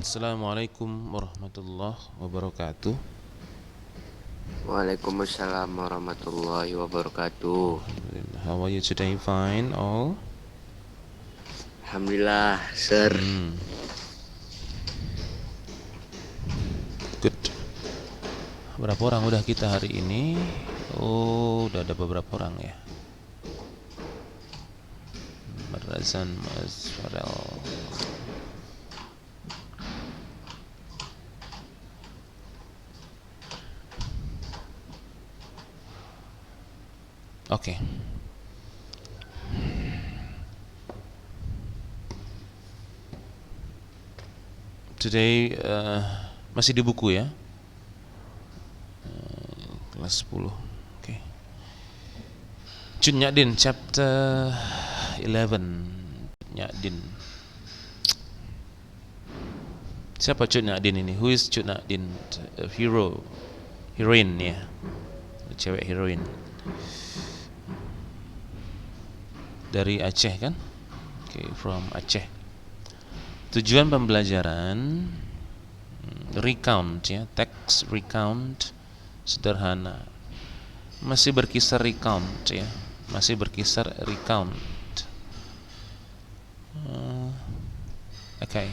Assalamualaikum warahmatullahi wabarakatuh. Waalaikumsalam warahmatullahi wabarakatuh. How are you today? Fine, all? Alhamdulillah, Sir. Good. Berapa orang udah kita hari ini? Oh, udah ada beberapa orang ya. Merazan, Mas Farel. Oke. Today masih di buku ya. Kelas 10. Oke. Cut Nyadin chapter 11. Cut Nyadin. Siapa Cut Nyadin ini? Who is Cut Nyadin? Heroine ya. Cewek heroin. Dari Aceh kan? Okay, from Aceh. Tujuan pembelajaran recount ya, teks recount sederhana. Masih berkisar recount ya. Masih berkisar recount. Okay.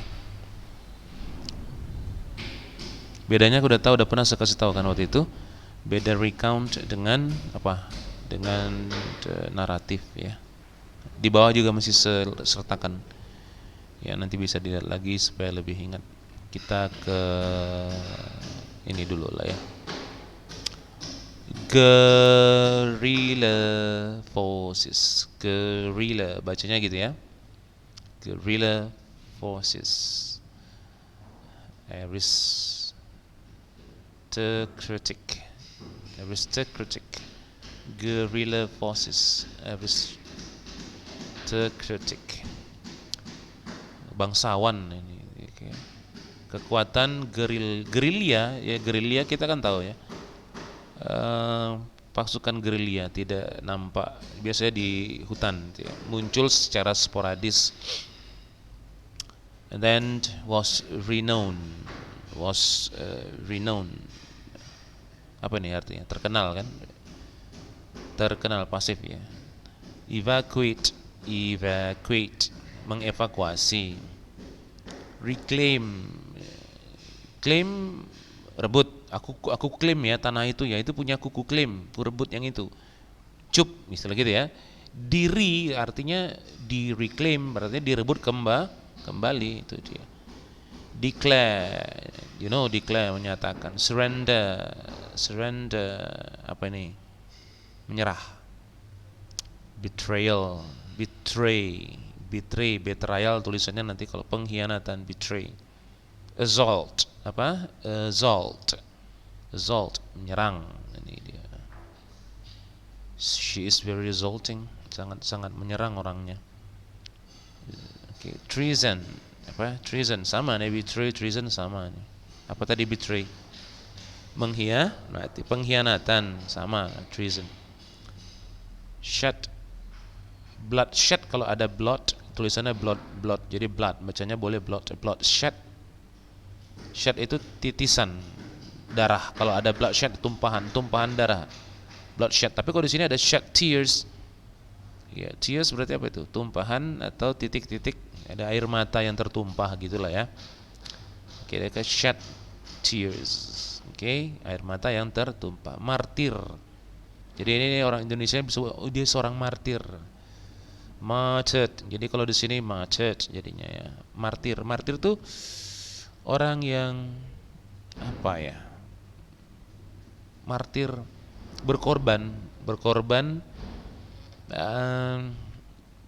Bedanya aku udah tahu, udah pernah saya kasih tahu kan waktu itu. Beda recount dengan apa? Dengan naratif ya. Di bawah juga masih sertakan. Ya, nanti bisa dilihat lagi supaya lebih ingat. Kita ke ini dulu lah ya. Guerrilla forces. Guerrilla bacanya gitu ya. Guerrilla forces. Aristocratic. Guerrilla forces. Aristocratic. Bangsawan ini. Kekuatan gerilya ya, gerilya kita kan tahu ya. Pasukan gerilya tidak nampak biasanya di hutan ya. Muncul secara sporadis. And then was renowned. Apa nih artinya? Terkenal kan? Terkenal pasif ya. Evacuate, mengevakuasi. Reclaim, claim, rebut. Aku klaim ya tanah itu ya, itu punya aku klaim, aku rebut yang itu. Cup, misalnya gitu ya. Diri artinya di reclaim, berarti direbut kembali itu dia. Declare, declare menyatakan. Surrender apa ini? Menyerah. Betrayal tulisannya nanti kalau pengkhianatan, betray. Assault, apa? Assault, menyerang. Ini dia. She is very assaulting, sangat menyerang orangnya. Okay. Treason, apa? Treason sama nih, betray, treason sama nih. Apa tadi betray? Pengkhianatan sama, treason. Bloodshed, kalau ada blood tulisannya blood. Jadi blood bacanya boleh bloodshed. Shed itu titisan darah. Kalau ada bloodshed tumpahan darah. Bloodshed. Tapi kalau di sini ada shed tears. Ya, tears berarti apa itu? Tumpahan atau titik-titik, ada air mata yang tertumpah gitulah ya. Oke, mereka shed tears. Oke, air mata yang tertumpah. Martir. Jadi ini orang Indonesia bisa, dia seorang martir. Martyred. Jadi kalau di sini martyred jadinya ya. Martir tuh orang yang apa ya? Martir, berkorban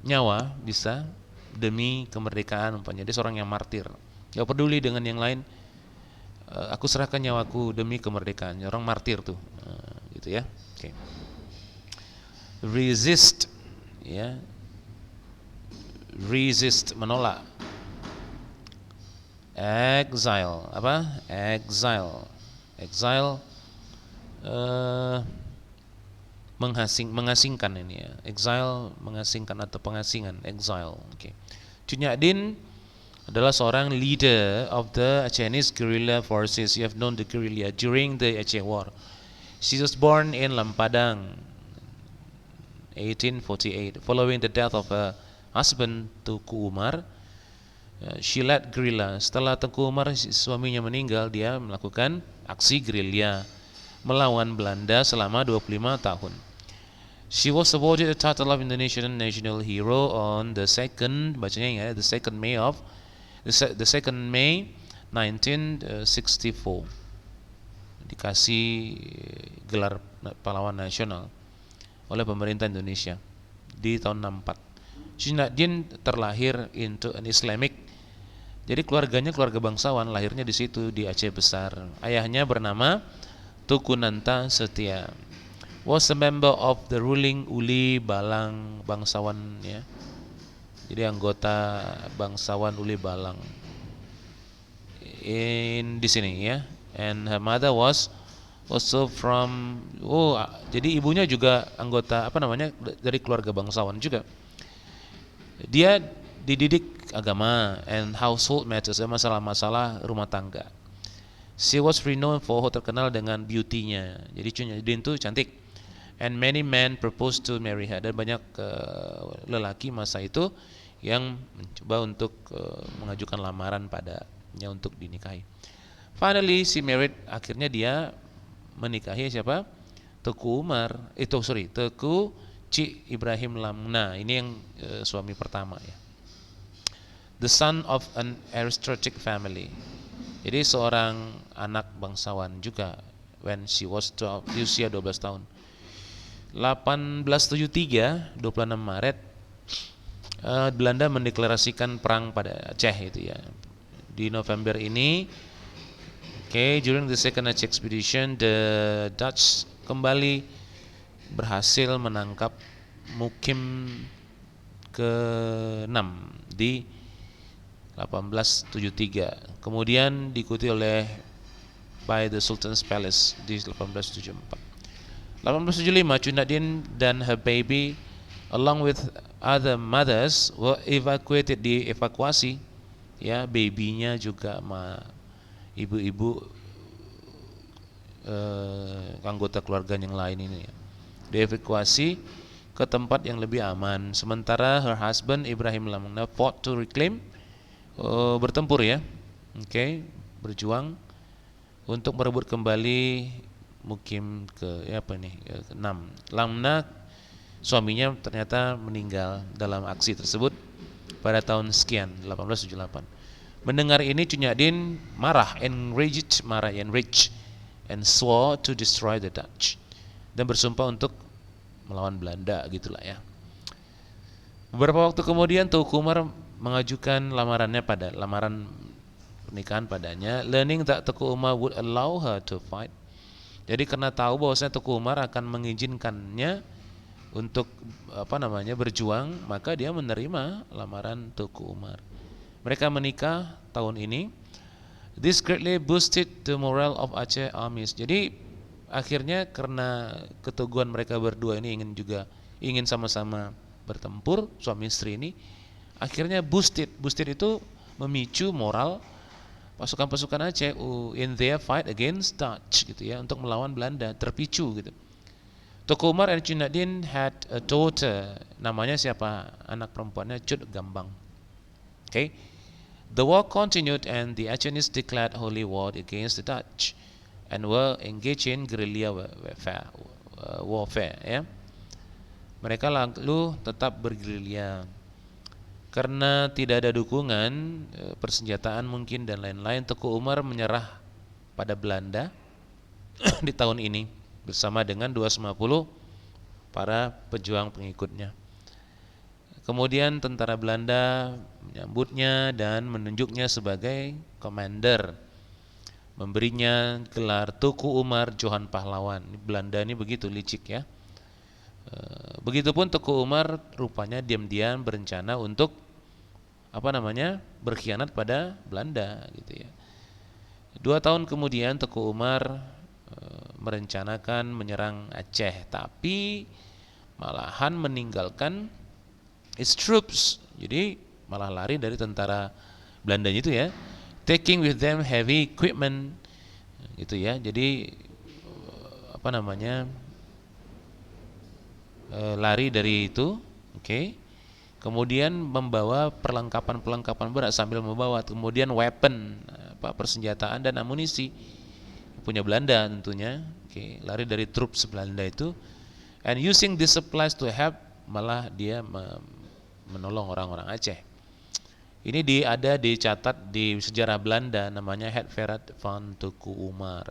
nyawa bisa demi kemerdekaan umpamanya. Dia seorang yang martir. Gak peduli dengan yang lain. Aku serahkan nyawaku demi kemerdekaan. Orang martir tuh, gitu ya. Oke. Resist, ya. Resist, menolak. Exile, apa? Exile mengasingkan ini ya. Exile mengasingkan atau pengasingan, exile. Oke. Cunyadin adalah seorang leader of the Chinese guerrilla forces. You have known the guerrilla during the Aceh War. She was born in Lampadang, 1848. Following the death of her husband Tuku Umar, she led guerrilla. Setelah Tengku Umar suaminya meninggal, dia melakukan aksi gerilya melawan Belanda selama 25 tahun. She was awarded the title of Indonesian National Hero on the 2nd, bacanya ya, the 2nd May 1964. Dikasih gelar pahlawan nasional oleh pemerintah Indonesia di tahun 64. Junadin terlahir into an Islamic. Jadi keluarganya keluarga bangsawan, lahirnya di situ di Aceh Besar. Ayahnya bernama Tuku Nanta Setia. Was a member of the ruling Uli Balang bangsawan ya. Jadi anggota bangsawan Uli Balang. Di sini ya. And her mother was also from jadi ibunya juga anggota dari keluarga bangsawan juga. Dia dididik agama and household matters, masalah-masalah rumah tangga. She was renowned for terkenal dengan beauty-nya. Jadi Junadin itu cantik. And many men proposed to marry her, dan banyak lelaki masa itu yang mencoba untuk mengajukan lamaran padanya untuk dinikahi. Finally she married, akhirnya dia menikahi siapa? Teku Cik Ibrahim Lamna. Ini yang suami pertama ya. The son of an aristocratic family. Jadi seorang anak bangsawan juga when she was 12, di usia 12 tahun. 1873, 26 Maret, Belanda mendeklarasikan perang pada Aceh itu ya. Di November ini, during the second Aceh expedition, the Dutch kembali berhasil menangkap mukim ke-6 di 1873. Kemudian diikuti oleh by the Sultan's Palace di 1874. 1875, Junadin dan her baby along with other mothers were evacuated, dievakuasi ya, babynya juga sama ibu-ibu anggota keluarga yang lain ini ya, dievakuasi ke tempat yang lebih aman. Sementara her husband Ibrahim Lamna fought to reclaim, bertempur ya, berjuang untuk merebut kembali mukim ke-6. Lamna suaminya ternyata meninggal dalam aksi tersebut pada tahun sekian 1878. Mendengar ini Junadin marah, enraged and swore to destroy the Dutch, dan bersumpah untuk melawan Belanda gitulah ya. Beberapa waktu kemudian Tuku Umar mengajukan lamaran pernikahan padanya, learning that Tuku Umar would allow her to fight. Jadi karena tahu bahwasanya Tuku Umar akan mengizinkannya untuk berjuang, maka dia menerima lamaran Tuku Umar. Mereka menikah tahun ini. This greatly boosted the morale of Aceh armies. Jadi akhirnya karena keteguhan mereka berdua ini ingin sama-sama bertempur, suami istri ini, akhirnya boosted itu memicu moral pasukan-pasukan Aceh in their fight against Dutch gitu ya, untuk melawan Belanda, terpicu gitu. Tuku Umar and Junadin had a daughter, namanya siapa? Anak perempuannya Cut Gambang. The war continued and the Acehnese declared holy war against the Dutch and were engaged in guerrilla warfare ya. Mereka lalu tetap bergerilya. Karena tidak ada dukungan persenjataan mungkin dan lain-lain, Tuku Umar menyerah pada Belanda di tahun ini bersama dengan 250 para pejuang pengikutnya. Kemudian tentara Belanda menyambutnya dan menunjuknya sebagai komander, memberinya gelar Tuku Umar Johan Pahlawan. Belanda ini begitu licik ya. Begitupun Tuku Umar rupanya diam-diam berencana untuk berkhianat pada Belanda gitu ya. 2 tahun kemudian Tuku Umar merencanakan menyerang Aceh, tapi malahan meninggalkan its troops. Jadi malah lari dari tentara Belandanya itu ya, taking with them heavy equipment gitu ya. Jadi apa namanya, lari dari itu, oke. Kemudian membawa perlengkapan berat sambil membawa kemudian weapon, persenjataan dan amunisi punya Belanda tentunya, oke. Lari dari troops Belanda itu, and using these supplies to help, malah dia menolong orang-orang Aceh. Ini ada dicatat di sejarah Belanda, namanya Hetverat van Teku Umar,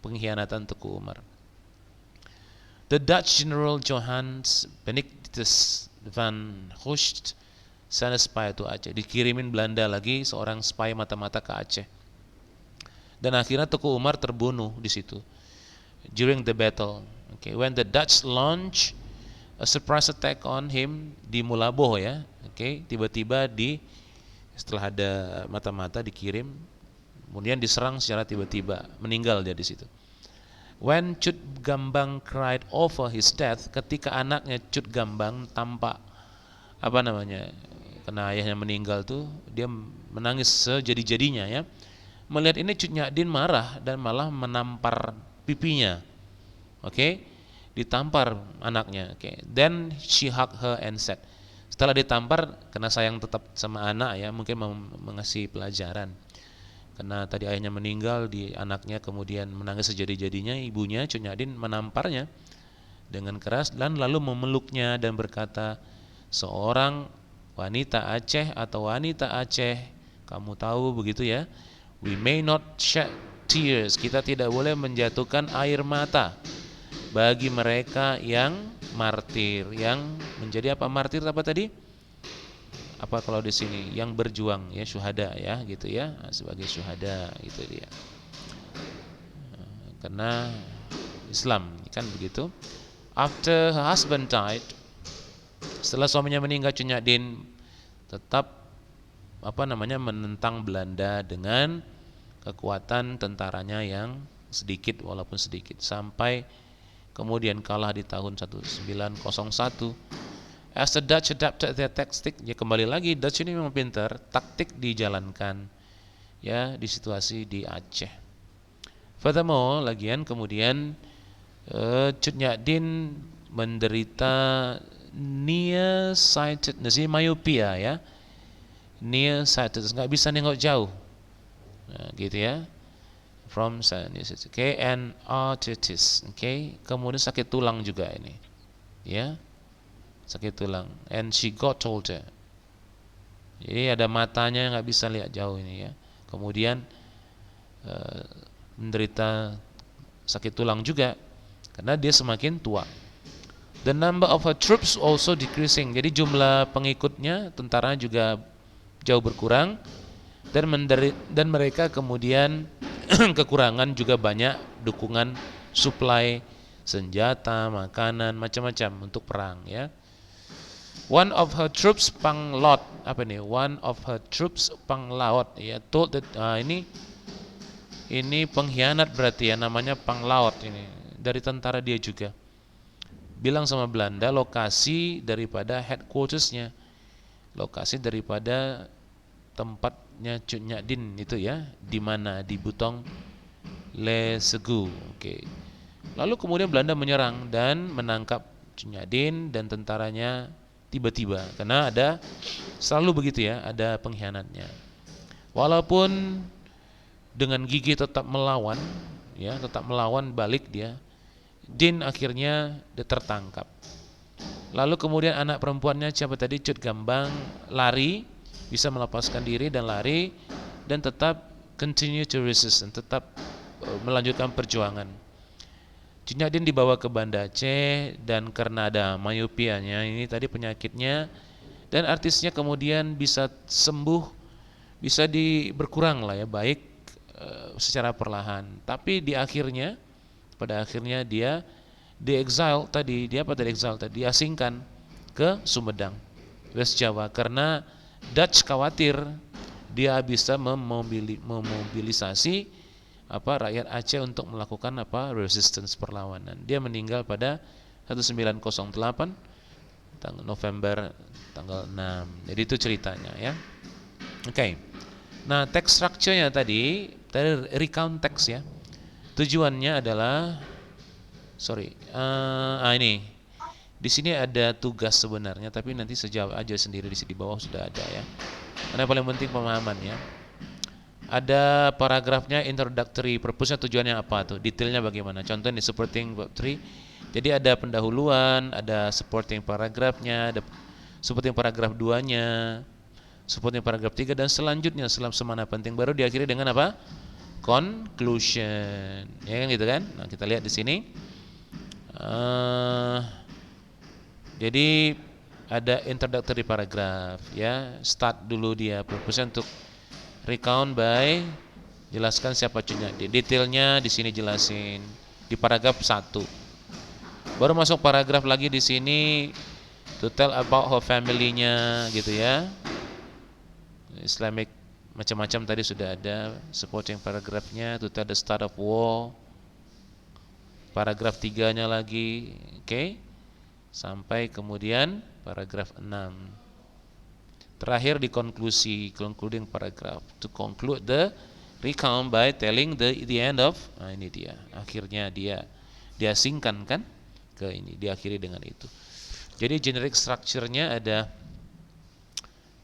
pengkhianatan Teku Umar. The Dutch General Johannes Benedictus van Hulst sent a spy to Aceh. Dikirimin Belanda lagi seorang spy mata-mata ke Aceh. Dan akhirnya Teku Umar terbunuh di situ during the battle. Okay, when the Dutch launch a surprise attack on him di Mulaboh ya. Okay, tiba-tiba setelah ada mata-mata dikirim, kemudian diserang secara tiba-tiba, meninggal dia di situ. When Cut Gambang cried over his death, ketika anaknya Cut Gambang tampak karena ayahnya meninggal tuh, dia menangis sejadi-jadinya ya. Melihat ini Cut Nyak marah dan malah menampar pipinya. Oke, ditampar anaknya. Oke, then she hugged her and said. Setelah ditampar, karena sayang tetap sama anak ya, mungkin mengasih pelajaran. Karena tadi ayahnya meninggal, anaknya kemudian menangis sejadi-jadinya, ibunya Cut Nyak menamparnya dengan keras dan lalu memeluknya dan berkata, seorang wanita Aceh atau wanita Aceh, kamu tahu begitu ya, we may not shed tears, kita tidak boleh menjatuhkan air mata bagi mereka yang martir, yang menjadi apa, martir apa tadi? Apa kalau di sini yang berjuang ya, syuhada ya gitu ya, sebagai syuhada itu dia. Karena Islam kan begitu. After her husband died, setelah suaminya meninggal, Cut Nyak tetap menentang Belanda dengan kekuatan tentaranya yang sedikit walaupun sedikit, sampai kemudian kalah di tahun 1901. As the Dutch adapted their tactic, ya kembali lagi Dutch ini memang pintar, taktik dijalankan ya di situasi di Aceh. Furthermore, lagian kemudian Cut Nyak menderita nearsightedness, myopia ya, nearsightedness, nggak bisa nengok jauh, nah, gitu ya, from sinus, okay, and arthritis, okay, kemudian sakit tulang juga ini, ya, sakit tulang, and she got older, jadi ada matanya nggak bisa lihat jauh ini ya, kemudian menderita sakit tulang juga karena dia semakin tua. The number of her troops also decreasing, jadi jumlah pengikutnya, tentara juga jauh berkurang, dan mereka kemudian kekurangan juga banyak dukungan supply senjata, makanan, macam-macam untuk perang ya. One of her troops Panglot, one of her troops Panglaut ya, told that ini pengkhianat berarti ya, namanya Panglaut ini, dari tentara dia juga. Bilang sama Belanda lokasi daripada headquartersnya, lokasi daripada tempatnya Cut Nyak itu ya, di mana, di Butong Le Segu. Oke. Lalu kemudian Belanda menyerang dan menangkap Cut Nyak dan tentaranya tiba-tiba, karena selalu begitu ya, ada pengkhianatnya. Walaupun dengan gigih tetap melawan ya, tetap melawan balik dia, akhirnya dia tertangkap. Lalu kemudian anak perempuannya siapa tadi, Cut Gambang, lari, bisa melepaskan diri dan lari, dan tetap continue to resist, tetap melanjutkan perjuangan. Cut Nyak dibawa ke Banda Aceh, dan karena ada myopianya ini tadi penyakitnya, dan artisnya kemudian bisa sembuh, bisa berkurang lah ya, baik secara perlahan. Tapi pada akhirnya dia di-exile tadi, diasingkan ke Sumedang, West Jawa, karena Dutch khawatir dia bisa memobilisasi rakyat Aceh untuk melakukan resistance, perlawanan. Dia meninggal pada 1908 November tanggal 6. Jadi itu ceritanya ya. Oke. Nah, text structure-nya tadi recount text ya. Tujuannya adalah ini. Di sini ada tugas sebenarnya, tapi nanti sejawab aja sendiri di sini di bawah sudah ada ya. Karena yang paling penting pemahaman ya. Ada paragrafnya introductory, purpose-nya tujuannya apa tuh, detailnya bagaimana. Contoh di supporting bab 3. Jadi ada pendahuluan, ada supporting paragrafnya, ada supporting paragraf 2-nya, supporting paragraf 3 dan selanjutnya semana penting baru diakhiri dengan apa? Conclusion. Ya kan gitu kan? Nah, kita lihat di sini. Jadi ada introductory paragraph ya, start dulu dia, purpose untuk recount by jelaskan siapa cunya. Detailnya di sini jelasin di paragraf 1. Baru masuk paragraf lagi di sini to tell about her family-nya gitu ya. Islamic macam-macam tadi sudah ada supporting paragrafnya, to tell the start of war. Paragraf 3-nya lagi, oke. Sampai kemudian paragraf 6. Terakhir di konklusi, concluding paragraph, to conclude the recount by telling the end of. Nah, ini dia. Akhirnya dia singkan kan ke ini, diakhiri dengan itu. Jadi generic structure-nya ada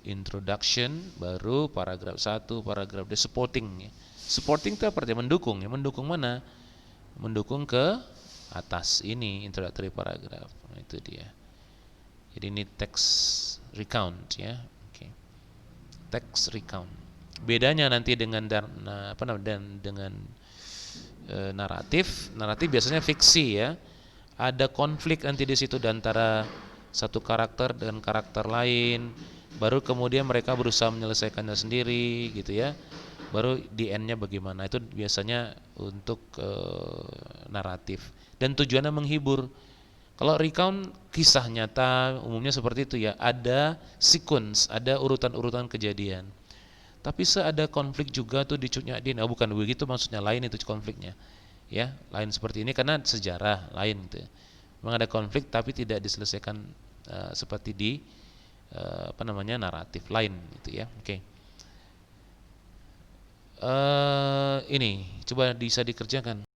introduction, baru paragraf 1, paragraf the supporting ya. Supporting itu apa? Mendukung ya. Mendukung mana? Mendukung ke atas ini introductory paragraph. Nah, itu dia. Jadi ini text recount ya. Oke. Text recount. Bedanya nanti dengan dengan naratif. Naratif biasanya fiksi ya. Ada konflik nanti di situ antara satu karakter dengan karakter lain. Baru kemudian mereka berusaha menyelesaikannya sendiri gitu ya. Baru di end-nya bagaimana. Itu biasanya untuk naratif. Dan tujuannya menghibur. Kalau recount kisah nyata umumnya seperti itu ya, ada sequence, ada urutan-urutan kejadian. Tapi seada konflik juga tuh di Cut Nyak Dien. Bukan begitu maksudnya, lain itu konfliknya. Ya, lain seperti ini karena sejarah lain gitu. Memang ada konflik tapi tidak diselesaikan seperti di naratif lain gitu ya. Oke. Ini coba bisa dikerjakan.